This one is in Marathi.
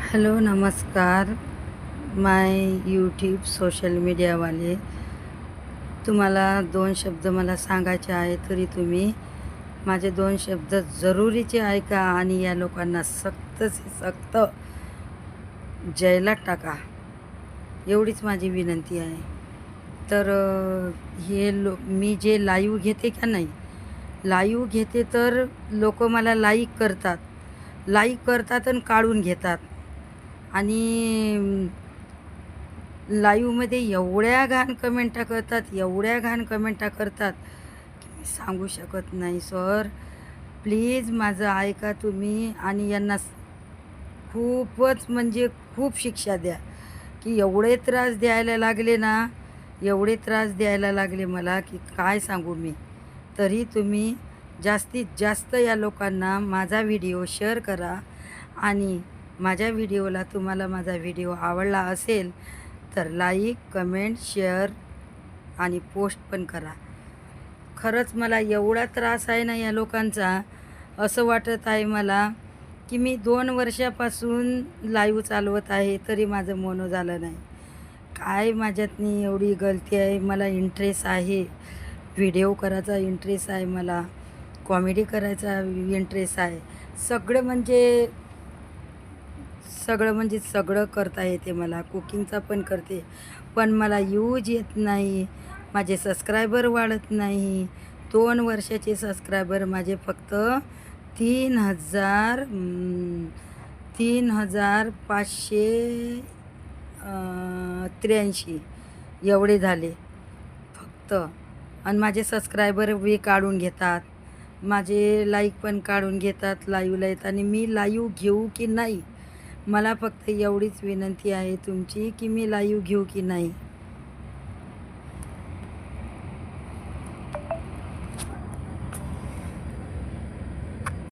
हॅलो नमस्कार माय यूट्यूब सोशल मीडियावाले. तुम्हाला दोन शब्द मला सांगायचे आहे, तरी तुम्ही माझे दोन शब्द जरुरीचे ऐका आणि या लोकांना सक्त से सक्त जैलात टाका, एवढीच माझी विनंती आहे. तर मी जे लाईव्ह घेते का नाही, लाईव्ह घेते तर लोक मला लाईक करतात आणि काढून घेतात. आणि लाईव्हमध्ये एवढ्या घाण कमेंटा करतात, एवढ्या घाण कमेंटा करतात की मी सांगू शकत नाही. सर प्लीज माझं ऐका तुम्ही आणि यांना खूपच म्हणजे खूप शिक्षा द्या. की एवढे त्रास द्यायला लागले ना, एवढे त्रास द्यायला लागले मला की काय सांगू मी. तरी तुम्ही जास्तीत जास्त या लोकांना माझा व्हिडिओ शेअर करा आणि माझ्या व्हिडिओला तुम्हाला माझा व्हिडिओ आवडला असेल तर लाईक, कमेंट, शेअर आणि पोस्ट पण करा. खरंच मला एवढा त्रास आहे ना या लोकांचा, असं वाटत आहे मला की मी 2 वर्षापासून लाईव्ह चालवत आहे तरी माझं मोनो झालं नाही. काय माझ्यातनी एवढी गलती आहे. मला इंटरेस्ट आहे, व्हिडिओ करायचा इंटरेस्ट आहे, मला कॉमेडी करायचा इंटरेस्ट आहे. सगळं करता येते मला. कुकिंगचा पण करते, पण मला यूज येत नाही. माझे सबस्क्रायबर वाढत नाही. 2 वर्षाचे सबस्क्रायबर माझे फक्त 3,000 3,583 एवढे झाले फक्त. आणि माझे सबस्क्रायबर बी काढून घेतात, माझे लाईक पण काढून घेतात लाईव्हला येत. आणि मी लाईव्ह घेऊ की नाही, मला फक्त एवढीच विनंती आहे तुमची की मी लाईव्ह घेऊ की नाही.